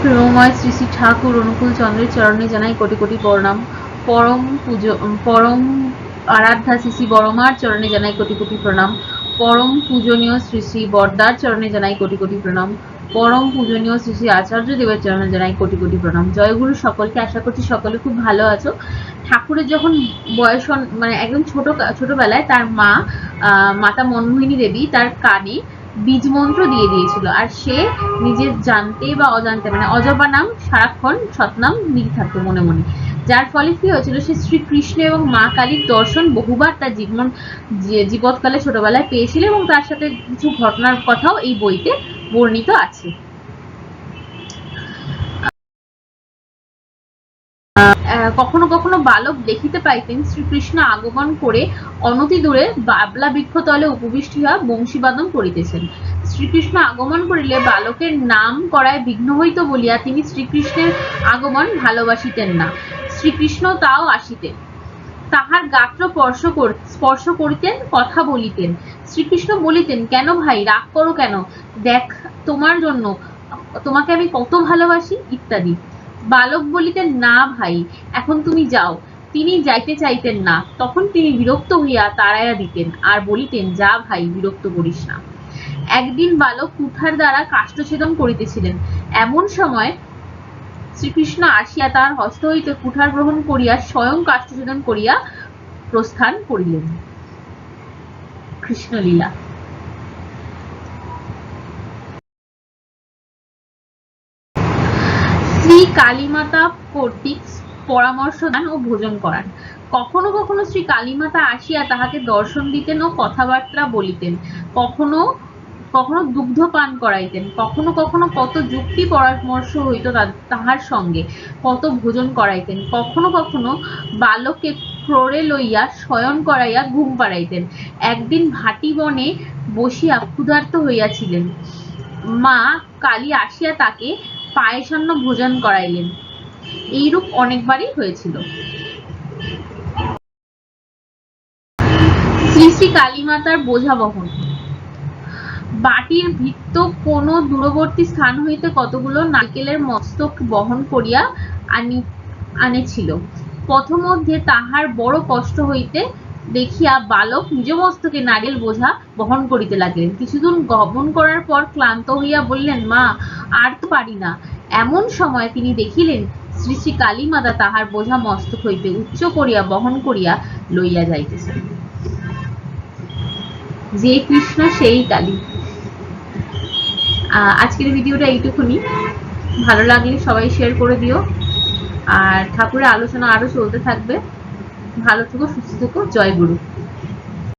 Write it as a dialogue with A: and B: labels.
A: প্রেমময় শ্রী শ্রী ঠাকুর অনুকূল চন্দ্রের চরণে জানাই কোটি কোটি প্রণাম। পরম আরাধ্যা শ্রী শ্রী বড়মার চরণে জানাই কোটি কোটি প্রণাম। পরম পূজনীয় শ্রী শ্রী বরদার চরণে জানাই কোটি কোটি প্রণাম। পরম পূজনীয় শ্রী শ্রী আচার্য দেবের চরণে জানাই কোটি কোটি প্রণাম। জয়গুরু সকলকে। আশা করছি সকলে খুব ভালো আছো। ঠাকুরের যখন বয়স মানে একদম ছোটবেলায় তার মা মাতা মনমোহিনী দেবী তার কানে বীজ মন্ত্র দিয়ে দিয়েছিল, আর সে নিজের জানতে বা অজান্তে মানে অজবা নাম সারাক্ষণ সৎনাম নিতে থাকতো মনে মনে, যার ফলে কি হয়েছিল, সে শ্রীকৃষ্ণ এবং মা কালীর দর্শন বহুবার তার জীবৎকালে ছোটবেলায় পেয়েছিল, এবং তার সাথে কিছু ঘটনার কথাও এই বইতে বর্ণিত আছে। কখনো কখনো বালক দেখিতে পাইতেন শ্রীকৃষ্ণ আগমন করে অনতি দূরে বাবলা বৃক্ষতলে উপবিষ্ট হইয়া বংশীবাদন করিতেছেন। শ্রীকৃষ্ণ আগমন করিলে বালকের নাম করায় বিঘ্ন হইত বলিয়া তিনি শ্রীকৃষ্ণের আগমন ভালোবাসিতেন না। শ্রীকৃষ্ণ তাও আসিতেন, তাহার গাত্র স্পর্শ করিতেন, কথা বলিতেন। শ্রীকৃষ্ণ বলিতেন, কেন ভাই রাগ করো কেন, দেখ তোমার জন্য তোমাকে আমি কত ভালোবাসি ইত্যাদি। বালক বলিতেন, না ভাই এখন তুমি যাও। তিনি যাইতে চাইতেন না, তখন তিনি বিরক্ত হইয়া তাড়াইয়া দিতেন আর বলিতেন, যা ভাই বিরক্ত করিস না। একদিন বালক কুঠার দ্বারা কাষ্ঠছেদন করিতেছিলেন, এমন সময় শ্রীকৃষ্ণ আসিয়া তাহার হস্ত হইতে কুঠার গ্রহণ করিয়া স্বয়ং কাষ্ঠছেদন করিয়া প্রস্থান করিলেন। কৃষ্ণলীলা। শ্রী কালীমাতা কর্তৃক পরামর্শ দান ও ভোজন করান। কখনো কখনো শ্রী কালীমাতা আসিয়া তাহাকে দর্শন দিতেন ও কথাবার্তা বলিতেন, কখনো কখনো দুগ্ধ পান করাইতেন, কখনো কখনো কত যুক্তি পরামর্শ হইত তাহার সঙ্গে, কত ভোজন করাইতেন। কখনো কখনো বালককে ক্রোড়ে লইয়া শয়ন করাইয়া ঘুম পাড়াইতেন। একদিন ভাটি বনে বসিয়া ক্ষুধার্ত হইয়াছিলেন, মা কালী আসিয়া তাকে পায়েসান্ন ভোজন করাইলেন। এইরূপ অনেকবারই হয়েছিল। শ্রী শ্রী কালীমাতার বোঝা বহন। বাটির ভিত্ত কোন দূরবর্তী স্থান হইতে কতগুলো নারকেলের মস্তক বহন করিয়া আনেছিল। পথমধ্যে তাহার বড় কষ্ট হইতে দেখিয়া বালক নিজ মস্তকে নারিকেল বোঝা বহন করিতে লাগিলেন। কিছুদূর গমন করার পর ক্লান্ত হইয়া বললেন, মা আর তো পারি না। এমন সময় তিনি দেখিলেন শ্রী শ্রী কালীমাতা তাহার বোঝা মস্তক হইতে উচ্চ করিয়া বহন করিয়া লইয়া যাইতেছেন। যে কৃষ্ণ সেই কালী। আজকের ভিডিওটা এইটুকুনি। ভালো লাগলে সবাই শেয়ার করে দিও, আর ঠাকুরের আলোচনা আরো চলতে থাকবে। ভালো থেকো, সুস্থ থেকো। জয় গুরু।